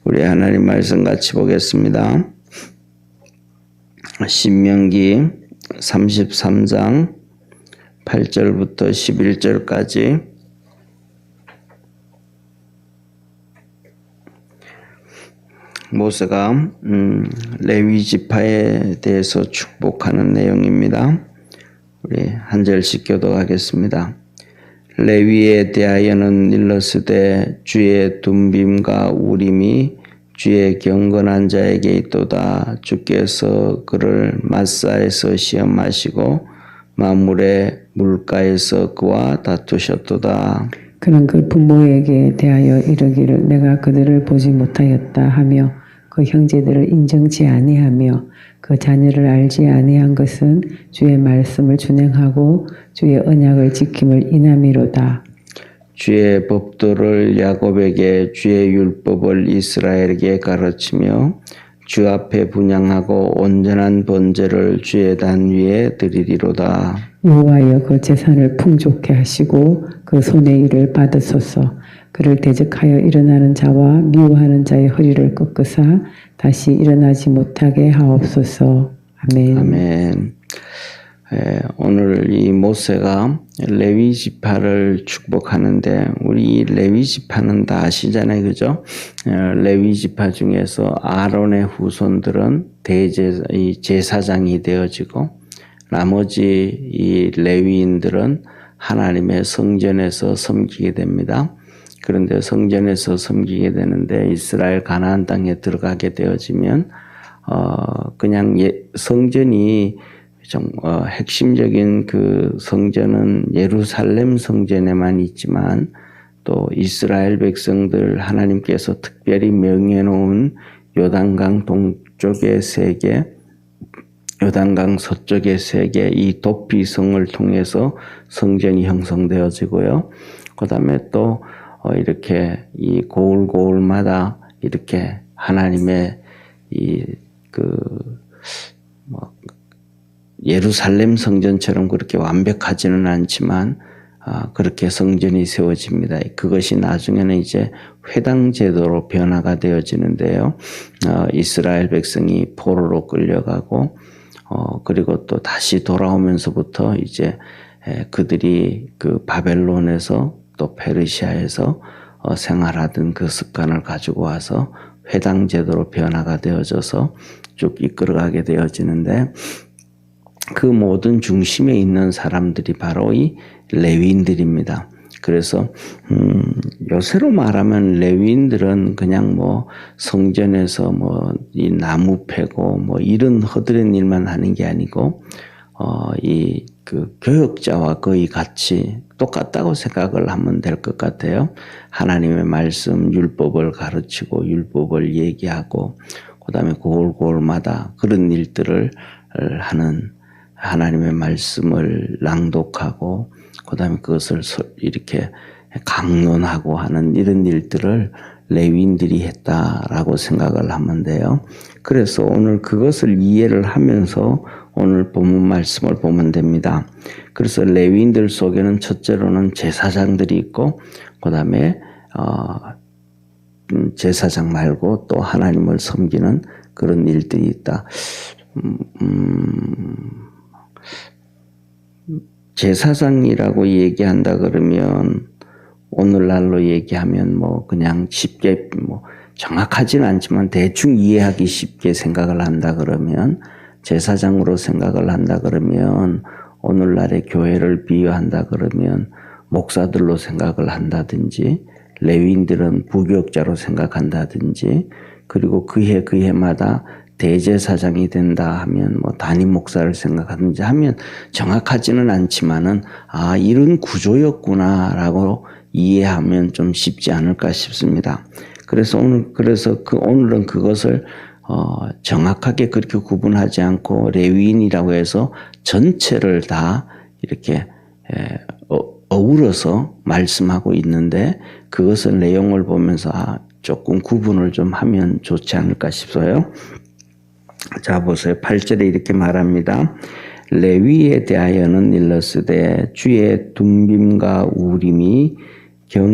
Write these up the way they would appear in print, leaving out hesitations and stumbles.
우리 하나님 말씀 같이 보겠습니다. 신명기 33장 8절부터 11절까지 모세가 레위 지파에 대해서 축복하는 내용입니다. 우리 한 절씩 교독하겠습니다. 레위에 대하여는 일러스되 주의 둠빔과 우림이 주의 경건한 자에게 있도다. 주께서 그를 마사에서 시험하시고 마물의 물가에서 그와 다투셨도다. 그는 그 부모에게 대하여 이르기를 내가 그들을 보지 못하였다 하며 그 형제들을 인정치 아니하며 그 자녀를 알지 아니한 것은 주의 말씀을 준행하고 주의 언약을 지킴을 인함이로다. 주의 법도를 야곱에게 주의 율법을 이스라엘에게 가르치며 주 앞에 분향하고 온전한 번제를 주의 단 위에 드리리로다. 여호와여 그 제사를 풍족케 하시고 그 손의 일을 받으소서. 그를 대적하여 일어나는 자와 미워하는 자의 허리를 꺾으사 다시 일어나지 못하게 하옵소서. 아멘. 아멘. 오늘 이 모세가 레위 지파를 축복하는데 우리 레위 지파는 다 아시잖아요, 그죠? 레위 지파 중에서 아론의 후손들은 제사장이 되어지고 나머지 이 레위인들은 하나님의 성전에서 섬기게 됩니다. 그런데 성전에서 섬기게 되는데 이스라엘 가나안 땅에 들어가게 되어지면 그냥 성전이 좀 핵심적인 그 성전은 예루살렘 성전에만 있지만 또 이스라엘 백성들 하나님께서 특별히 명해 놓은 요단강 동쪽의 세 개, 요단강 서쪽의 세 개 이 도피성을 통해서 성전이 형성되어지고요. 그다음에 또 이렇게 이 고을고을마다 이렇게 하나님의 예루살렘 성전처럼 그렇게 완벽하지는 않지만 그렇게 성전이 세워집니다. 그것이 나중에는 이제 회당 제도로 변화가 되어지는데요. 이스라엘 백성이 포로로 끌려가고 그리고 또 다시 돌아오면서부터 이제 그들이 그 바벨론에서 또 페르시아에서 생활하던 그 습관을 가지고 와서 회당 제도로 변화가 되어져서 쭉 이끌어가게 되어지는데 그 모든 중심에 있는 사람들이 바로 이 레위인들입니다. 그래서 요새로 말하면 레위인들은 그냥 뭐 성전에서 뭐 이 나무 패고 뭐 이런 허드렛 일만 하는 게 아니고 이 그 교역자와 거의 같이 똑같다고 생각을 하면 될 것 같아요. 하나님의 말씀 율법을 가르치고 율법을 얘기하고 그다음에 고을고을마다 그런 일들을 하는 하나님의 말씀을 낭독하고 그다음에 그것을 이렇게 강론하고 하는 이런 일들을 레위인들이 했다라고 생각을 하면 돼요. 그래서 오늘 그것을 이해를 하면서 오늘 본문 말씀을 보면 됩니다. 그래서 레위인들 속에는 첫째로는 제사장들이 있고 그다음에 제사장 말고 또 하나님을 섬기는 그런 일들이 있다. 제사장이라고 얘기한다 그러면 오늘날로 얘기하면 뭐 그냥 쉽게 뭐 정확하지는 않지만 대충 이해하기 쉽게 생각을 한다 그러면 제사장으로 생각을 한다 그러면 오늘날의 교회를 비유한다 그러면 목사들로 생각을 한다든지 레위인들은 부교역자로 생각한다든지 그리고 그해마다 대제사장이 된다 하면 뭐 담임 목사를 생각하든지 하면 정확하지는 않지만은 이런 구조였구나라고 이해하면 좀 쉽지 않을까 싶습니다. 그래서 오늘은 그것을 정확하게 그렇게 구분하지 않고 레위인이라고 해서 전체를 다 이렇게 어우러서 말씀하고 있는데 그것을 내용을 보면서 조금 구분을 좀 하면 좋지 않을까 싶어요. 자 보세요. 8절에 이렇게 말합니다. 레위에 대하여는 일러스되 주의 둠빔과 우림이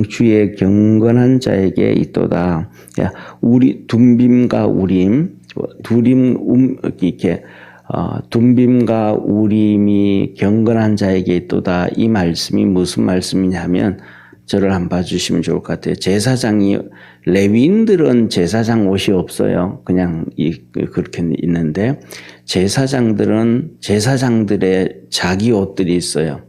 주의 경건한 자에게 있도다. 야, 우리 둠빔과 우림, 이렇게 둠빔과 우림이 경건한 자에게 있도다. 이 말씀이 무슨 말씀이냐면 저를 한번 봐주시면 좋을 것 같아요. 제사장이 레위인들은 제사장 옷이 없어요. 그냥 그렇게 있는데 제사장들의 자기 옷들이 있어요.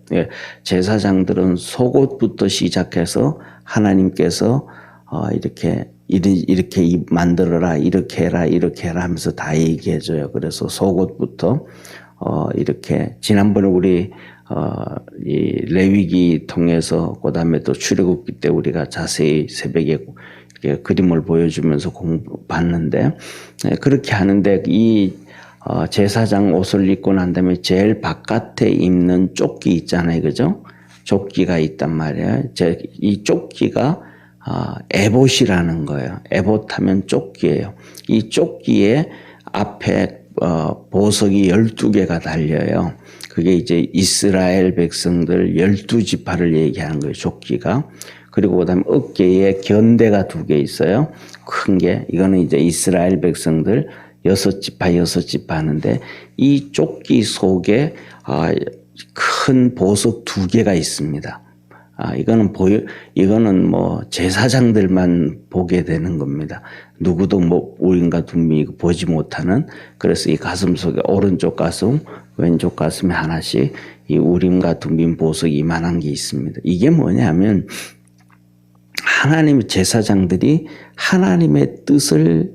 제사장들은 속옷부터 시작해서 하나님께서 이렇게 만들어라, 이렇게 해라 하면서 다 얘기해줘요. 그래서 속옷부터 이렇게 지난번에 우리 이 레위기 통해서 그다음에 또 출애굽기 때 우리가 자세히 새벽에 이렇게 그림을 보여주면서 봤는데 그렇게 하는데 이 제사장 옷을 입고 난 다음에 제일 바깥에 입는 조끼 있잖아요, 그죠? 조끼가 있단 말이에요. 이 조끼가 에봇이라는 거예요. 에봇 하면 조끼예요. 이 조끼에 앞에 보석이 12개가 달려요. 그게 이제 이스라엘 백성들 12지파를 얘기하는 거예요, 조끼가. 그리고 그다음에 어깨에 견대가 2개 있어요. 큰 게. 이거는 이제 이스라엘 백성들 6지파 하는데 이 조끼 속에 큰 보석 2개가 있습니다. 이거는 뭐 제사장들만 보게 되는 겁니다. 누구도 뭐 우림과 둠빔이 보지 못하는. 그래서 이 가슴 속에 오른쪽 가슴, 왼쪽 가슴에 하나씩 이 우림과 둠빔 보석이 이만한 게 있습니다. 이게 뭐냐면 하나님의 제사장들이 하나님의 뜻을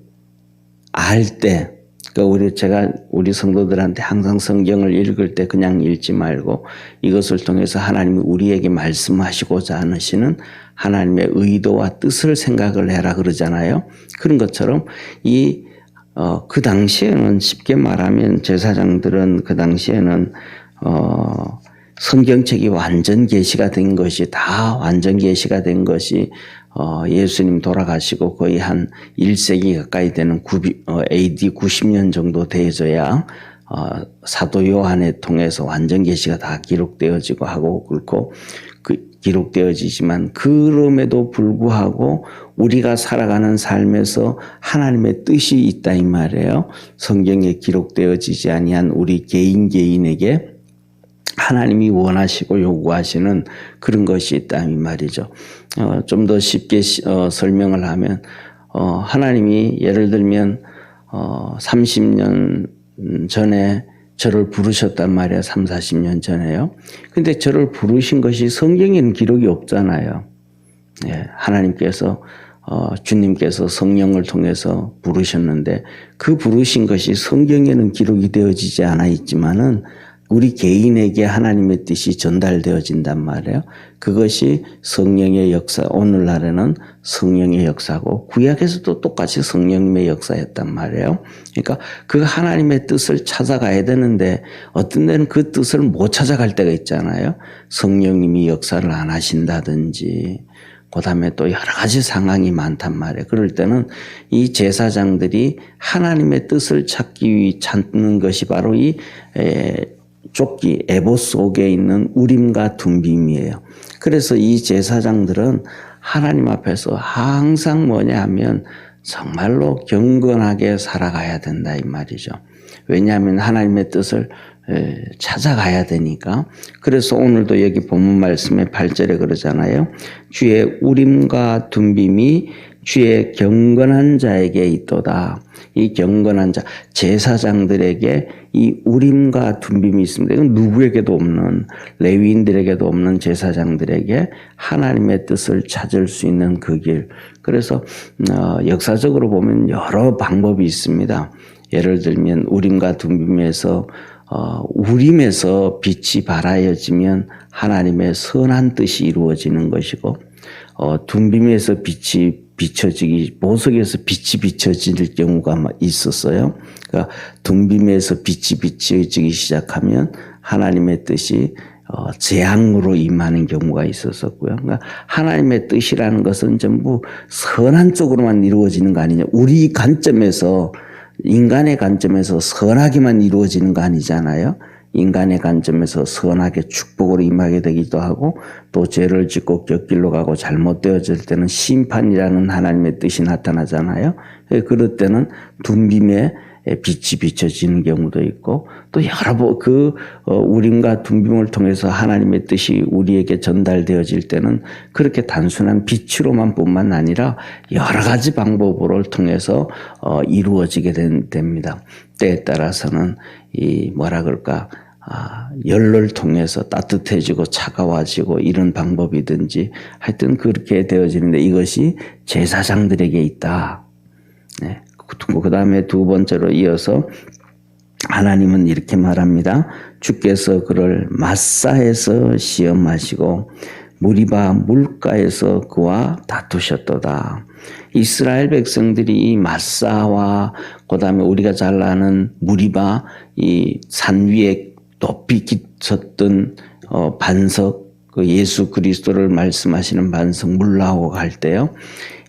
알 때, 그러니까 우리 성도들한테 항상 성경을 읽을 때 그냥 읽지 말고 이것을 통해서 하나님이 우리에게 말씀하시고자 하시는 하나님의 의도와 뜻을 생각을 해라 그러잖아요. 그런 것처럼 그 당시에는 쉽게 말하면 제사장들은 그 당시에는 성경책이 완전 계시가 된 것이 예수님 돌아가시고 거의 한 1세기 가까이 되는 AD 90년 정도 되어져야 사도 요한을 통해서 완전 계시가 다 기록되어지고 하고 그렇고 기록되어지지만 그럼에도 불구하고 우리가 살아가는 삶에서 하나님의 뜻이 있다 이 말이에요. 성경에 기록되어지지 아니한 우리 개인에게 하나님이 원하시고 요구하시는 그런 것이 있다 이 말이죠. 좀 더 쉽게 설명을 하면 하나님이 예를 들면 30년 전에 저를 부르셨단 말이에요. 40년 전에요. 근데 저를 부르신 것이 성경에는 기록이 없잖아요. 예, 하나님께서 주님께서 성령을 통해서 부르셨는데 그 부르신 것이 성경에는 기록이 되어지지 않아 있지만은 우리 개인에게 하나님의 뜻이 전달되어진단 말이에요. 그것이 성령의 역사, 오늘날에는 성령의 역사고 구약에서도 똑같이 성령님의 역사였단 말이에요. 그러니까 그 하나님의 뜻을 찾아가야 되는데 어떤 데는 그 뜻을 못 찾아갈 때가 있잖아요. 성령님이 역사를 안 하신다든지 그 다음에 또 여러 가지 상황이 많단 말이에요. 그럴 때는 이 제사장들이 하나님의 뜻을 찾는 것이 바로 이 조끼, 에봇 속에 있는 우림과 둠빔이에요. 그래서 이 제사장들은 하나님 앞에서 항상 뭐냐 하면 정말로 경건하게 살아가야 된다 이 말이죠. 왜냐하면 하나님의 뜻을 찾아가야 되니까. 그래서 오늘도 여기 본문 말씀에 8절에 그러잖아요. 주의 우림과 둠빔이 주의 경건한 자에게 있도다. 이 경건한 자, 제사장들에게 이 우림과 둠빔이 있습니다. 이건 누구에게도 없는, 레위인들에게도 없는 제사장들에게 하나님의 뜻을 찾을 수 있는 그 길. 그래서 역사적으로 보면 여러 방법이 있습니다. 예를 들면 우림과 둠빔에서 우림에서 빛이 발하여지면 하나님의 선한 뜻이 이루어지는 것이고 둠빔에서 빛이 보석에서 빛이 비춰질 경우가 있었어요. 그러니까 둠빔에서 빛이 비춰지기 시작하면 하나님의 뜻이 재앙으로 임하는 경우가 있었었고요. 그러니까 하나님의 뜻이라는 것은 전부 선한 쪽으로만 이루어지는 거 아니냐. 우리 관점에서 인간의 관점에서 선하게만 이루어지는 거 아니잖아요. 인간의 관점에서 선하게 축복으로 임하게 되기도 하고 또 죄를 짓고 곁길로 가고 잘못되어질 때는 심판이라는 하나님의 뜻이 나타나잖아요. 그럴 때는 둠빔에 빛이 비춰지는 경우도 있고 또 여러 번 우림과 둠빔을 통해서 하나님의 뜻이 우리에게 전달되어질 때는 그렇게 단순한 빛으로만 뿐만 아니라 여러 가지 방법을 통해서 이루어지게 됩니다. 때에 따라서는 열을 통해서 따뜻해지고 차가워지고 이런 방법이든지 하여튼 그렇게 되어지는데 이것이 제사장들에게 있다. 네. 그 다음에 두 번째로 이어서 하나님은 이렇게 말합니다. 주께서 그를 마사에서 시험하시고 무리바 물가에서 그와 다투셨도다. 이스라엘 백성들이 이 마사와 그 다음에 우리가 잘 아는 무리바 이 산 위에 높이 깃섰던 반석 그 예수 그리스도를 말씀하시는 반석 물라고 갈 때요.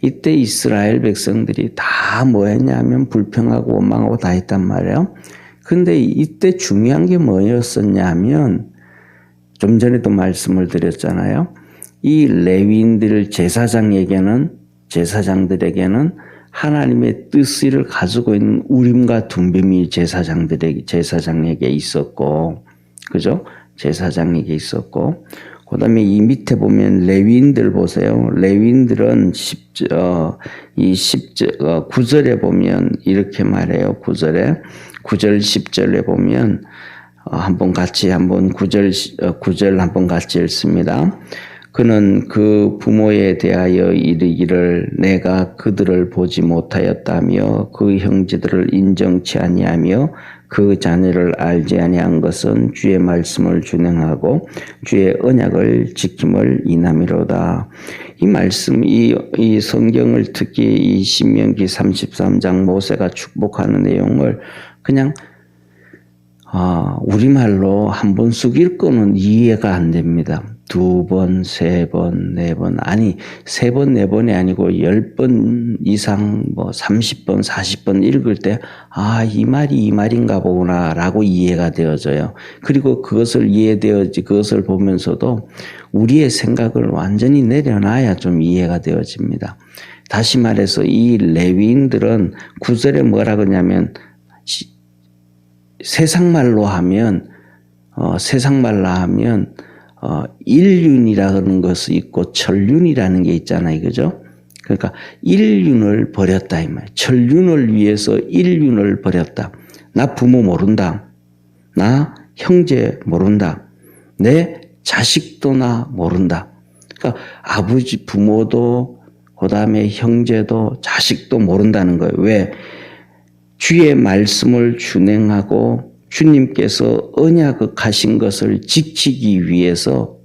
이때 이스라엘 백성들이 다 뭐했냐면 불평하고 원망하고 다 했단 말이에요. 근데 이때 중요한 게 뭐였었냐면 좀 전에도 말씀을 드렸잖아요. 이 레위인들 제사장들에게는 하나님의 뜻을 가지고 있는 우림과 둠빔이 제사장에게 있었고, 그죠? 제사장에게 있었고, 그 다음에 이 밑에 보면 레위인들 보세요. 레위인들은 9절에 보면 이렇게 말해요. 9절 10절에 보면 9절 한번 같이 읽습니다. 그는 그 부모에 대하여 이르기를 내가 그들을 보지 못하였다며 그 형제들을 인정치 아니하며 그 자녀를 알지 아니한 것은 주의 말씀을 준행하고 주의 언약을 지킴을 인함이로다. 이 말씀, 이 성경을 특히 이 신명기 33장 모세가 축복하는 내용을 그냥 우리말로 한 번 쑥 읽고는 이해가 안 됩니다. 2번, 3번, 4번, 아니 3번, 4번이 아니고 10번 이상 30번, 40번 읽을 때 이 말이 이 말인가 보구나 라고 이해가 되어져요. 그리고 그것을 보면서도 우리의 생각을 완전히 내려놔야 좀 이해가 되어집니다. 다시 말해서 이 레위인들은 9절에 뭐라 그러냐면 세상말로 하면 일륜이라는 것이 있고 천륜이라는 게 있잖아요. 그죠? 그러니까 일륜을 버렸다 이 말이에요. 천륜을 위해서 일륜을 버렸다. 나 부모 모른다. 나 형제 모른다. 내 자식도 나 모른다. 그러니까 아버지 부모도 그다음에 형제도 자식도 모른다는 거예요. 왜? 주의 말씀을 준행하고 주님께서 언약하신 것을 지키기 위해서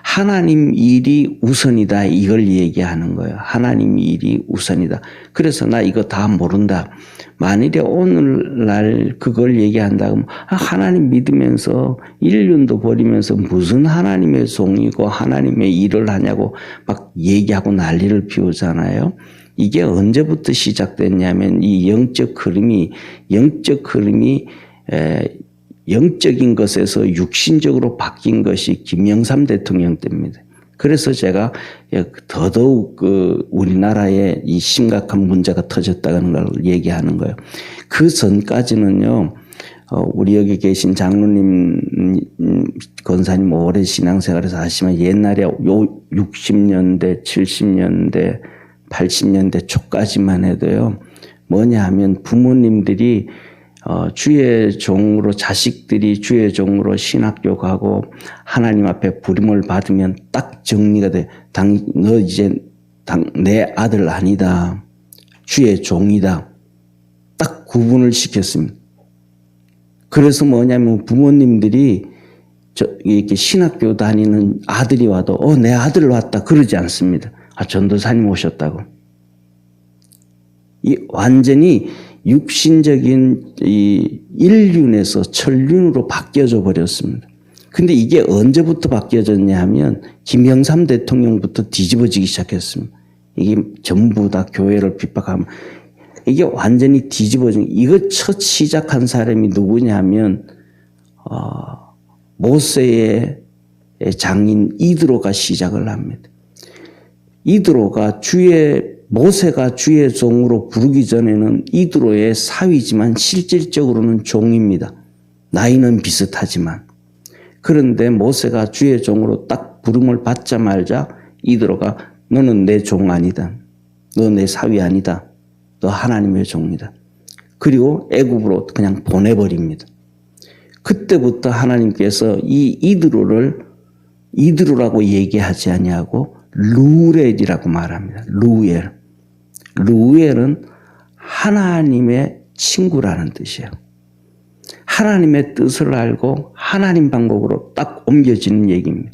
하나님 일이 우선이다 이걸 얘기하는 거예요. 하나님 일이 우선이다. 그래서 나 이거 다 모른다. 만일에 오늘날 그걸 얘기한다 그러면 하나님 믿으면서 일륜도 버리면서 무슨 하나님의 종이고 하나님의 일을 하냐고 막 얘기하고 난리를 피우잖아요. 이게 언제부터 시작됐냐면 이 영적 흐름이 영적인 것에서 육신적으로 바뀐 것이 김영삼 대통령 때입니다. 그래서 제가 더더욱 우리나라에 이 심각한 문제가 터졌다는 걸 얘기하는 거예요. 그 전까지는요, 우리 여기 계신 장로님, 권사님 오래 신앙생활에서 하시면 옛날에 60년대, 70년대, 80년대 초까지만 해도요, 뭐냐 하면 부모님들이 주의 종으로 자식들이 주의 종으로 신학교 가고 하나님 앞에 부름을 받으면 딱 정리가 돼. 너 이제 내 아들 아니다. 주의 종이다. 딱 구분을 시켰습니다. 그래서 뭐냐면 부모님들이 이렇게 신학교 다니는 아들이 와도 내 아들 왔다 그러지 않습니다. 전도사님 오셨다고. 이 완전히 육신적인 이 일륜에서 천륜으로 바뀌어져 버렸습니다. 근데 이게 언제부터 바뀌어졌냐 하면 김영삼 대통령부터 뒤집어지기 시작했습니다. 이게 전부 다 교회를 핍박하면 이게 완전히 뒤집어진 이거 첫 시작한 사람이 누구냐 하면 모세의 장인 이드로가 시작을 합니다. 이드로가 모세가 주의 종으로 부르기 전에는 이드로의 사위지만 실질적으로는 종입니다. 나이는 비슷하지만. 그런데 모세가 주의 종으로 딱 부름을 받자마자 이드로가 너는 내 종 아니다. 너 내 사위 아니다. 너 하나님의 종이다. 그리고 애굽으로 그냥 보내버립니다. 그때부터 하나님께서 이 이드로라고 얘기하지 아니하고 루엘이라고 말합니다. 루엘은 하나님의 친구라는 뜻이에요. 하나님의 뜻을 알고 하나님 방법으로 딱 옮겨지는 얘기입니다.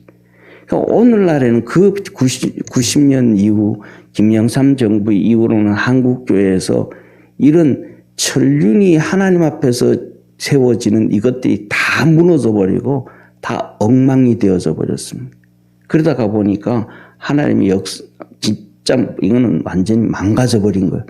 그러니까 오늘날에는 그 90년 이후 김영삼 정부 이후로는 한국교회에서 이런 천륜이 하나님 앞에서 세워지는 이것들이 다 무너져 버리고 다 엉망이 되어져 버렸습니다. 그러다가 보니까 하나님의 진짜 이거는 완전히 망가져 버린 거예요.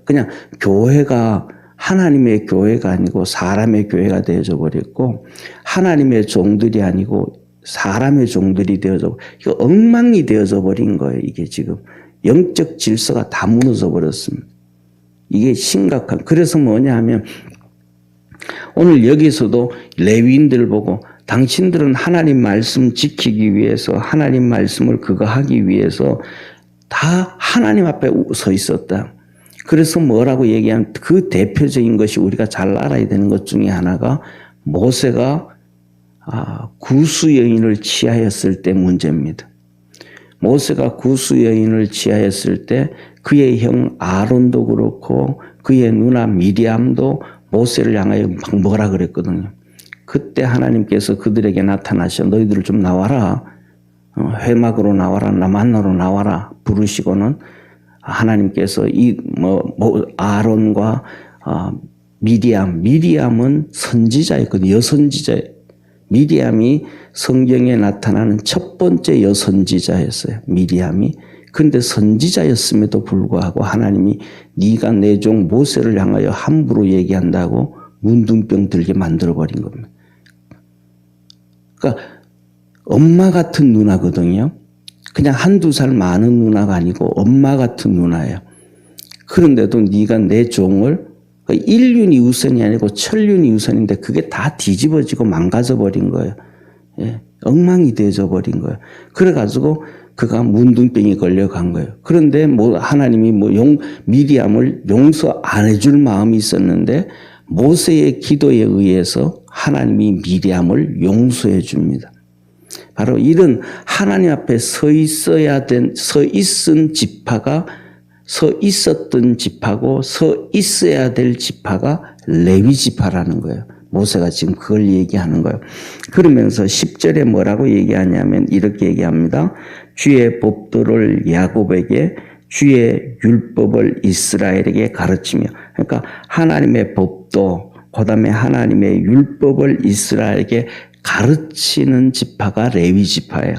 그냥 교회가 하나님의 교회가 아니고 사람의 교회가 되어져 버렸고 하나님의 종들이 아니고 사람의 종들이 되어져 이거 엉망이 되어져 버린 거예요. 이게 지금 영적 질서가 다 무너져 버렸습니다. 이게 심각한. 그래서 뭐냐 하면 오늘 여기서도 레위인들 보고 당신들은 하나님 말씀 지키기 위해서 하나님 말씀을 그거 하기 위해서 다 하나님 앞에 서 있었다. 그래서 뭐라고 얘기하면 그 대표적인 것이 우리가 잘 알아야 되는 것 중에 하나가 모세가 구수 여인을 취하였을 때 문제입니다. 모세가 구수 여인을 취하였을 때 그의 형 아론도 그렇고 그의 누나 미리암도 모세를 향하여 막 뭐라 그랬거든요. 그때 하나님께서 그들에게 나타나셔 너희들 좀 나와라. 회막으로 나와라. 나 만나러 나와라. 부르시고는 하나님께서 아론과 미리암은 선지자였거든요. 여선지자예요. 미리암이 성경에 나타나는 첫 번째 여선지자였어요. 미리암이. 그런데 선지자였음에도 불구하고 하나님이 네가 내 종 모세를 향하여 함부로 얘기한다고 문둥병 들게 만들어버린 겁니다. 그러니까 엄마 같은 누나거든요. 그냥 한두 살 많은 누나가 아니고 엄마 같은 누나예요. 그런데도 네가 내 종을 인륜이 우선이 아니고 천륜이 우선인데 그게 다 뒤집어지고 망가져 버린 거예요. 예, 엉망이 되어져 버린 거예요. 그래가지고 그가 문둥병이 걸려간 거예요. 그런데 하나님이 미리암을 용서 안 해줄 마음이 있었는데 모세의 기도에 의해서 하나님이 미리암을 용서해 줍니다. 바로 이런 하나님 앞에 서 있었던 지파고 서 있어야 될 지파가 레위 지파라는 거예요. 모세가 지금 그걸 얘기하는 거예요. 그러면서 10절에 뭐라고 얘기하냐면 이렇게 얘기합니다. 주의 법도를 야곱에게 주의 율법을 이스라엘에게 가르치며 그러니까 하나님의 법도 그다음에 하나님의 율법을 이스라엘에게 가르치는 지파가 레위 지파예요.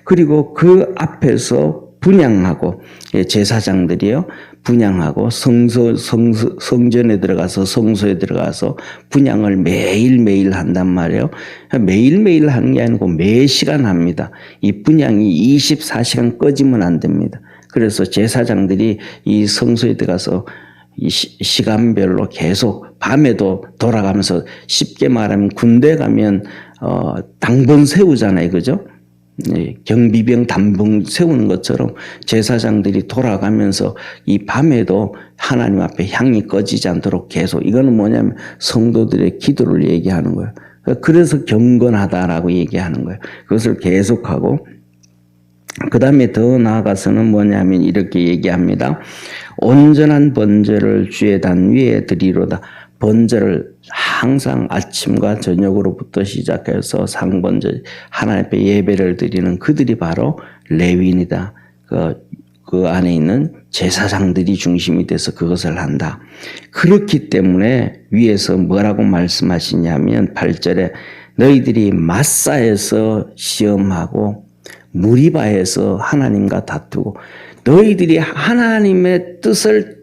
그리고 그 앞에서 분향하고 제사장들이요. 분향하고 성전에 들어가서 성소에 들어가서 분향을 매일매일 한단 말이에요. 매일매일 하는 게 아니고 매 시간 합니다. 이 분향이 24시간 꺼지면 안 됩니다. 그래서 제사장들이 이 성소에 들어가서 이 시간별로 계속 밤에도 돌아가면서 쉽게 말하면 군대 가면 당번 세우잖아요. 그죠? 경비병 단봉 세우는 것처럼 제사장들이 돌아가면서 이 밤에도 하나님 앞에 향이 꺼지지 않도록 계속 이거는 뭐냐면 성도들의 기도를 얘기하는 거예요. 그래서 경건하다라고 얘기하는 거예요. 그것을 계속하고 그 다음에 더 나아가서는 뭐냐면 이렇게 얘기합니다. 온전한 번제를 주의 단 위에 드리로다. 번제를 항상 아침과 저녁으로부터 시작해서 상번제 하나님 앞에 예배를 드리는 그들이 바로 레위인이다. 그 안에 있는 제사장들이 중심이 돼서 그것을 한다. 그렇기 때문에 위에서 뭐라고 말씀하시냐면 8절에 너희들이 마사에서 시험하고 무리바에서 하나님과 다투고 너희들이 하나님의 뜻을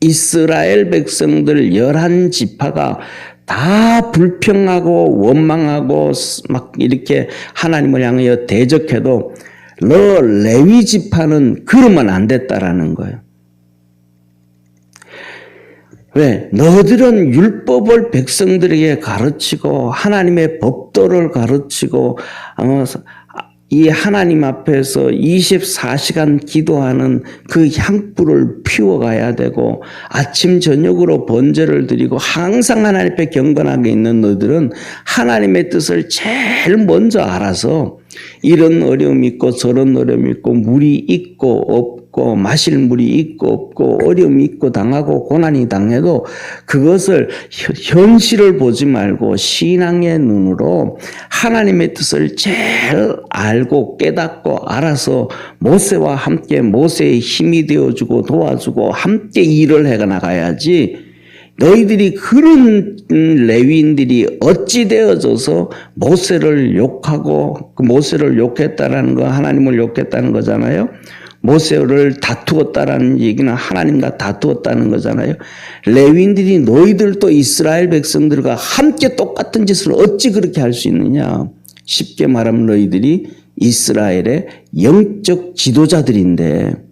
이스라엘 백성들 11지파가 다 불평하고 원망하고 막 이렇게 하나님을 향하여 대적해도 너 레위 지파는 그러면 안 됐다라는 거예요. 왜? 너희들은 율법을 백성들에게 가르치고 하나님의 법도를 가르치고 이 하나님 앞에서 24시간 기도하는 그 향불을 피워가야 되고 아침 저녁으로 번제를 드리고 항상 하나님 앞에 경건하게 있는 너희들은 하나님의 뜻을 제일 먼저 알아서 이런 어려움이 있고 저런 어려움이 있고 물이 있고 없고 마실 물이 있고 없고 어려움이 있고 당하고 고난이 당해도 그것을 현실을 보지 말고 신앙의 눈으로 하나님의 뜻을 제일 알고 깨닫고 알아서 모세와 함께 모세의 힘이 되어주고 도와주고 함께 일을 해 나가야지. 너희들이 그런 레위인들이 어찌 되어져서 모세를 욕하고 그 모세를 욕했다라는 거 하나님을 욕했다는 거잖아요. 모세를 다투었다라는 얘기는 하나님과 다투었다는 거잖아요. 레위인들이 너희들도 이스라엘 백성들과 함께 똑같은 짓을 어찌 그렇게 할 수 있느냐. 쉽게 말하면 너희들이 이스라엘의 영적 지도자들인데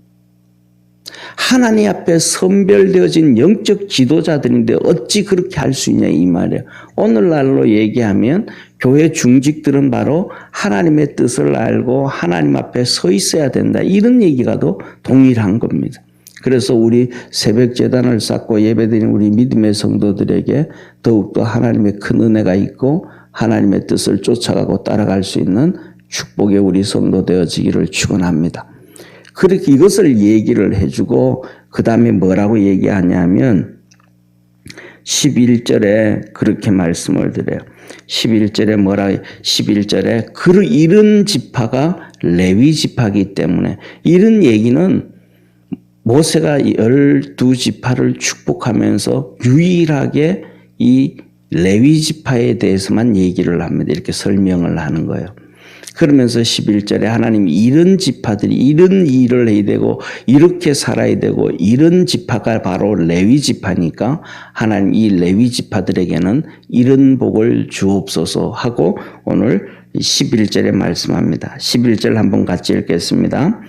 하나님 앞에 선별되어진 영적 지도자들인데 어찌 그렇게 할 수 있냐 이 말이에요. 오늘날로 얘기하면 교회 중직들은 바로 하나님의 뜻을 알고 하나님 앞에 서 있어야 된다. 이런 얘기가도 동일한 겁니다. 그래서 우리 새벽 제단을 쌓고 예배드리는 우리 믿음의 성도들에게 더욱더 하나님의 큰 은혜가 있고 하나님의 뜻을 쫓아가고 따라갈 수 있는 축복의 우리 성도 되어지기를 축원합니다. 그렇게 이것을 얘기를 해주고 그 다음에 뭐라고 얘기하냐면 11절에 그렇게 말씀을 드려요. 11절에 뭐라 11절에 이런 지파가 레위 지파이기 때문에 이런 얘기는 모세가 12지파를 축복하면서 유일하게 이 레위 지파에 대해서만 얘기를 합니다. 이렇게 설명을 하는 거예요. 그러면서 11절에 하나님이 이런 지파들이 이런 일을 해야 되고 이렇게 살아야 되고 이런 지파가 바로 레위 지파니까 하나님 이 레위 지파들에게는 이런 복을 주옵소서 하고 오늘 11절에 말씀합니다. 11절 한번 같이 읽겠습니다.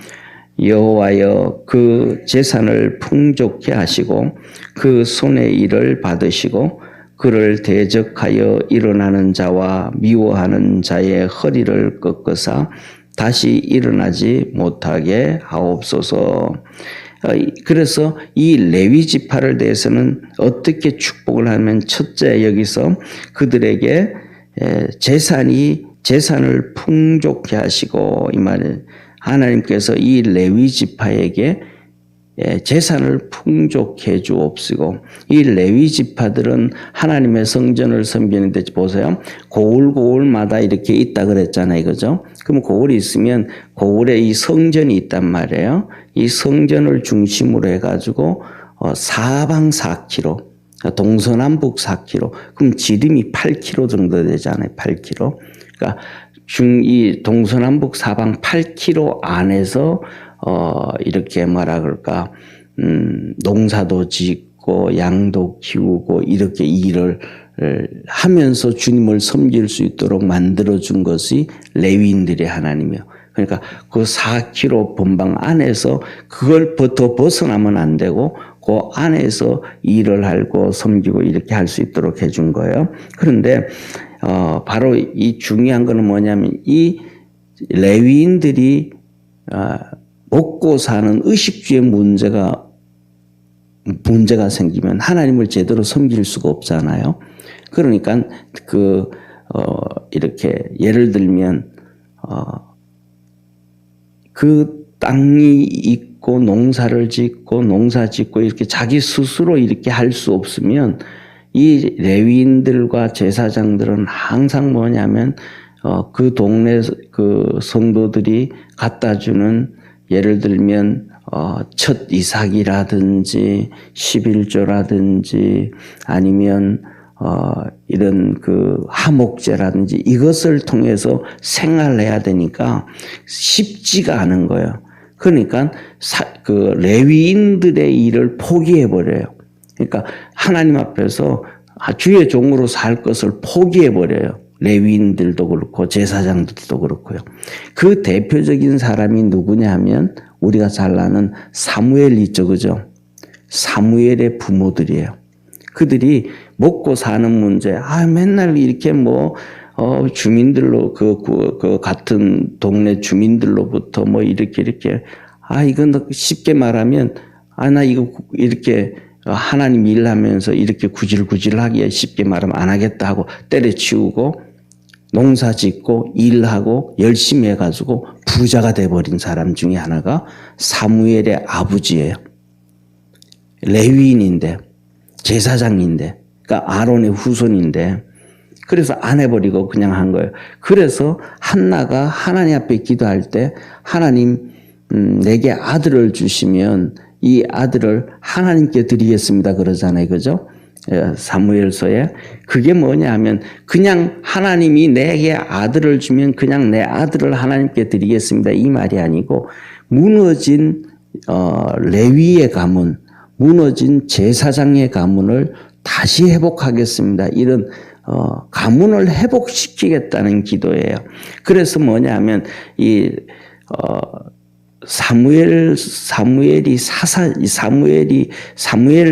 여호와여 그 재산을 풍족케 하시고 그 손의 일을 받으시고 그를 대적하여 일어나는 자와 미워하는 자의 허리를 꺾으사 다시 일어나지 못하게 하옵소서. 그래서 이 레위 지파를 대해서는 어떻게 축복을 하면 첫째 여기서 그들에게 재산을 풍족케 하시고 이 말은 하나님께서 이 레위 지파에게 재산을 풍족해 주옵시고 이 레위 지파들은 하나님의 성전을 섬기는데 보세요. 고을마다 이렇게 있다 그랬잖아요. 그죠? 그럼 고을이 있으면 고을에 이 성전이 있단 말이에요. 이 성전을 중심으로 해가지고 사방 4km 동서남북 4km 그럼 지름이 8km 정도 되잖아요. 8km 그러니까 이 동서남북 사방 8km 안에서 이렇게 뭐라 그럴까, 농사도 짓고 양도 키우고 이렇게 일을 하면서 주님을 섬길 수 있도록 만들어준 것이 레위인들의 하나님이에요. 그러니까 그 4km 본방 안에서 그걸 더 벗어나면 안 되고 그 안에서 일을 하고 섬기고 이렇게 할 수 있도록 해준 거예요. 그런데 바로 이 중요한 거는 뭐냐면 이 레위인들이 먹고 사는 의식주의 문제가 생기면 하나님을 제대로 섬길 수가 없잖아요. 그러니까 이렇게 예를 들면 그 땅이 있고 농사를 짓고 농사 짓고 이렇게 자기 스스로 이렇게 할 수 없으면 이 레위인들과 제사장들은 항상 뭐냐면 그 동네 그 성도들이 갖다 주는 예를 들면 첫 이삭이라든지 11조라든지 아니면 이런 그 하목제라든지 이것을 통해서 생활해야 되니까 쉽지가 않은 거예요. 그러니까 그 레위인들의 일을 포기해 버려요. 그러니까 하나님 앞에서 주의 종으로 살 것을 포기해버려요. 레위인들도 그렇고 제사장들도 그렇고요. 그 대표적인 사람이 누구냐 하면 우리가 잘 아는 사무엘 있죠. 그죠? 사무엘의 부모들이에요. 그들이 먹고 사는 문제, 맨날 이렇게 주민들로, 그 같은 동네 주민들로부터 이렇게, 이건 쉽게 말하면, 나 이거 이렇게 하나님 일하면서 이렇게 구질구질하게 쉽게 말하면 안 하겠다 하고 때려치우고 농사 짓고 일하고 열심히 해가지고 부자가 돼버린 사람 중에 하나가 사무엘의 아버지예요. 레위인인데, 제사장인데, 그러니까 아론의 후손인데, 그래서 안 해버리고 그냥 한 거예요. 그래서 한나가 하나님 앞에 기도할 때 하나님 내게 아들을 주시면 이 아들을 하나님께 드리겠습니다 그러잖아요. 그죠? 사무엘서에. 그게 뭐냐 하면 그냥 하나님이 내게 아들을 주면 그냥 내 아들을 하나님께 드리겠습니다 이 말이 아니고 무너진 레위의 가문, 무너진 제사장의 가문을 다시 회복하겠습니다. 이런 가문을 회복시키겠다는 기도예요. 그래서 뭐냐 하면 사무엘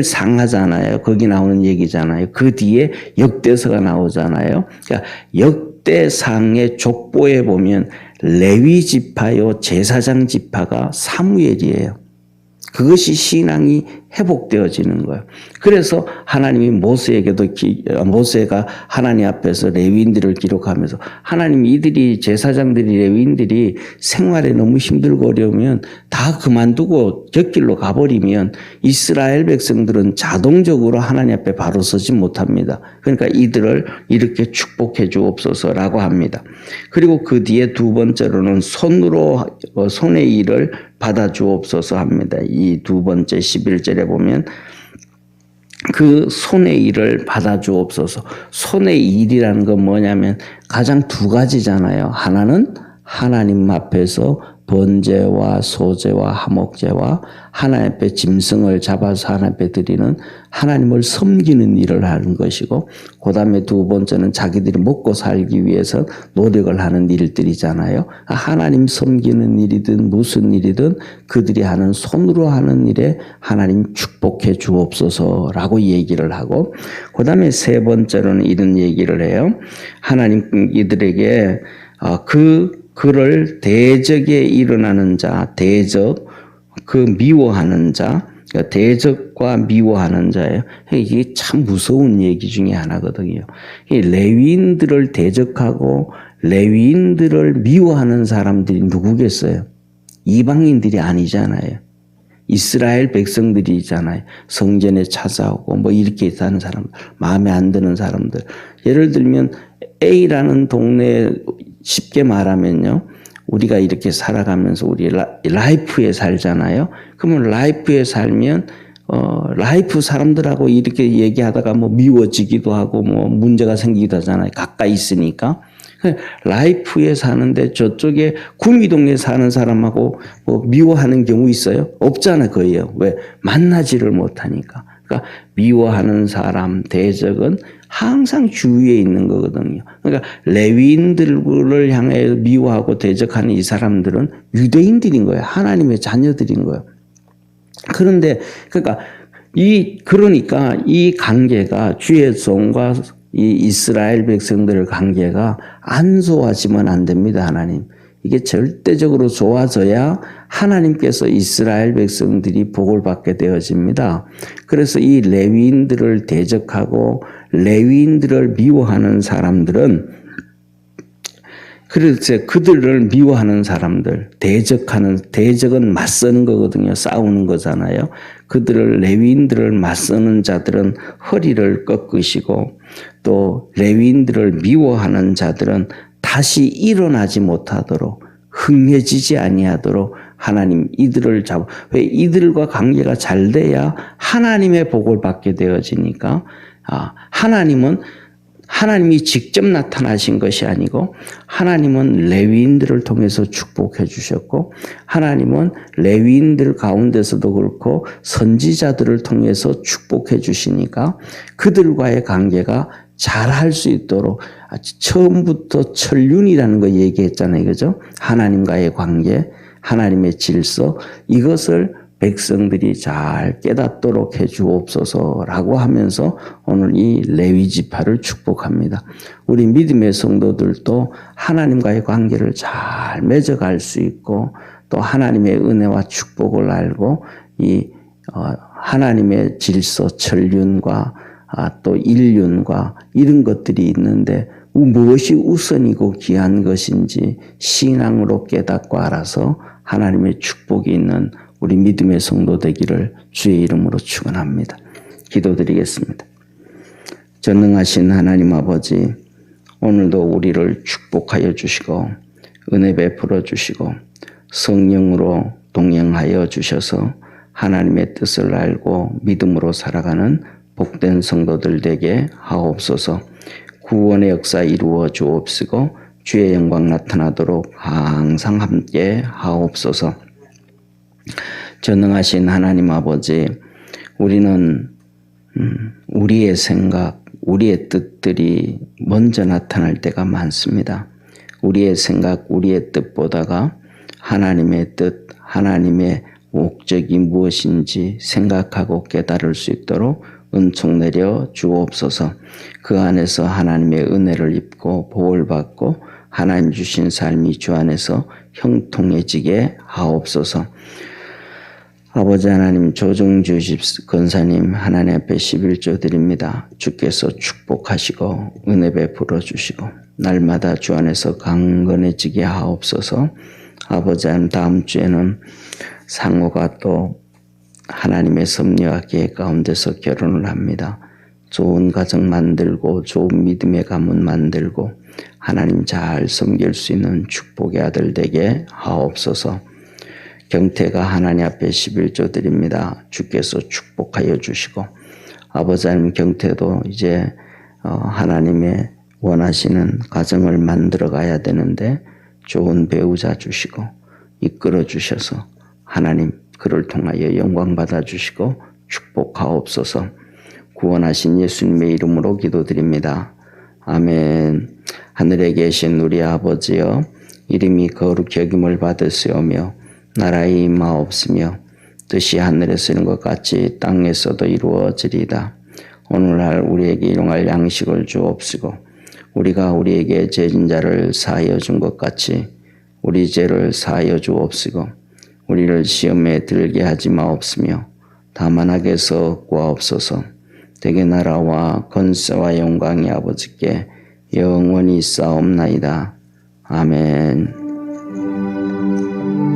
상하잖아요. 거기 나오는 얘기잖아요. 그 뒤에 역대서가 나오잖아요. 그러니까 역대상의 족보에 보면 레위 지파요 제사장 지파가 사무엘이에요. 그것이 신앙이 회복되어지는 거예요. 그래서 하나님이 모세가 하나님 앞에서 레위인들을 기록하면서 하나님 이들이 제사장들이 레위인들이 생활에 너무 힘들고 어려우면 다 그만두고 곁길로 가버리면 이스라엘 백성들은 자동적으로 하나님 앞에 바로 서지 못합니다. 그러니까 이들을 이렇게 축복해 주옵소서라고 합니다. 그리고 그 뒤에 두 번째로는 손의 일을 받아 주옵소서 합니다. 이 두 번째 11절에 보면 그 손의 일을 받아 주옵소서. 손의 일이라는 건 뭐냐면 가장 두 가지잖아요. 하나는 하나님 앞에서 번제와 소제와 화목제와 하나님 앞에 짐승을 잡아서 하나님 앞에 드리는 하나님을 섬기는 일을 하는 것이고 그 다음에 두 번째는 자기들이 먹고 살기 위해서 노력을 하는 일들이잖아요. 하나님 섬기는 일이든 무슨 일이든 그들이 하는 손으로 하는 일에 하나님 축복해 주옵소서라고 얘기를 하고 그 다음에 세 번째로는 이런 얘기를 해요. 하나님 이들에게 그를 대적에 일어나는 자, 대적, 미워하는 자, 그러니까 대적과 미워하는 자예요. 이게 참 무서운 얘기 중에 하나거든요. 레위인들을 대적하고 레위인들을 미워하는 사람들이 누구겠어요? 이방인들이 아니잖아요. 이스라엘 백성들이잖아요. 성전에 찾아오고 이렇게 사는 사람들, 마음에 안 드는 사람들. 예를 들면 A라는 동네에 쉽게 말하면요. 우리가 이렇게 살아가면서 우리 라이프에 살잖아요. 그러면 라이프에 살면 라이프 사람들하고 이렇게 얘기하다가 미워지기도 하고 문제가 생기기도 하잖아요. 가까이 있으니까. 라이프에 사는데 저쪽에 구미동에 사는 사람하고 미워하는 경우 있어요? 없잖아요. 거의요. 왜? 만나지를 못하니까. 그러니까 미워하는 사람, 대적은 항상 주위에 있는 거거든요. 그러니까 레위인들을 향해 미워하고 대적하는 이 사람들은 유대인들인 거예요. 하나님의 자녀들인 거예요. 그런데 그러니까 이 관계가 주의 종과 이 이스라엘 백성들의 관계가 안 좋아지면 안 됩니다. 하나님. 이게 절대적으로 좋아져야 하나님께서 이스라엘 백성들이 복을 받게 되어집니다. 그래서 이 레위인들을 대적하고 레위인들을 미워하는 사람들은 그래서 그들을 미워하는 사람들, 대적은 맞서는 거거든요. 싸우는 거잖아요. 레위인들을 맞서는 자들은 허리를 꺾으시고 또 레위인들을 미워하는 자들은 다시 일어나지 못하도록 흥해지지 아니하도록 하나님 이들을 왜 이들과 관계가 잘 돼야 하나님의 복을 받게 되어지니까 하나님은 하나님이 직접 나타나신 것이 아니고 하나님은 레위인들을 통해서 축복해 주셨고 하나님은 레위인들 가운데서도 그렇고 선지자들을 통해서 축복해 주시니까 그들과의 관계가 잘할 수 있도록 처음부터 천륜이라는 거 얘기했잖아요. 그죠? 하나님과의 관계, 하나님의 질서 이것을 백성들이 잘 깨닫도록 해 주옵소서라고 하면서 오늘 이 레위 지파를 축복합니다. 우리 믿음의 성도들도 하나님과의 관계를 잘 맺어갈 수 있고 또 하나님의 은혜와 축복을 알고 이 하나님의 질서, 천륜과 또 인륜과 이런 것들이 있는데 무엇이 우선이고 귀한 것인지 신앙으로 깨닫고 알아서 하나님의 축복이 있는 우리 믿음의 성도 되기를 주의 이름으로 축원합니다. 기도드리겠습니다. 전능하신 하나님 아버지, 오늘도 우리를 축복하여 주시고 은혜 베풀어 주시고 성령으로 동행하여 주셔서 하나님의 뜻을 알고 믿음으로 살아가는 복된 성도들 되게 하옵소서. 구원의 역사 이루어 주옵시고 주의 영광 나타나도록 항상 함께 하옵소서. 전능하신 하나님 아버지, 우리는 우리의 생각, 우리의 뜻들이 먼저 나타날 때가 많습니다. 우리의 생각, 우리의 뜻보다가 하나님의 뜻, 하나님의 목적이 무엇인지 생각하고 깨달을 수 있도록 은총 내려 주옵소서. 그 안에서 하나님의 은혜를 입고 복을 받고 하나님 주신 삶이 주 안에서 형통해지게 하옵소서. 아버지 하나님 조정주십 권사님 하나님 앞에 11조 드립니다. 주께서 축복하시고 은혜 베풀어 주시고 날마다 주 안에서 강건해지게 하옵소서. 아버지 하나님 다음 주에는 상호가 또 하나님의 섭리와 계획 가운데서 결혼을 합니다. 좋은 가정 만들고 좋은 믿음의 가문 만들고 하나님 잘 섬길 수 있는 축복의 아들 되게 하옵소서. 경태가 하나님 앞에 11조 드립니다. 주께서 축복하여 주시고 아버지 하나님 경태도 이제 하나님의 원하시는 가정을 만들어 가야 되는데 좋은 배우자 주시고 이끌어 주셔서 하나님 그를 통하여 영광 받아 주시고 축복하옵소서. 구원하신 예수님의 이름으로 기도드립니다. 아멘. 하늘에 계신 우리 아버지여, 이름이 거룩히 여김을 받으시오며 나라의 임하옵시며 뜻이 하늘에서 이룬 것 같이 땅에서도 이루어지리이다. 오늘날 우리에게 일용할 양식을 주옵시고 우리가 우리에게 죄진 자를 사하여 준 것 같이 우리 죄를 사하여 주옵시고 우리를 시험에 들게 하지 마옵시며 다만 악에서 구하옵소서. 대개 나라와 권세와 영광이 아버지께 영원히 있사옵나이다. 아멘.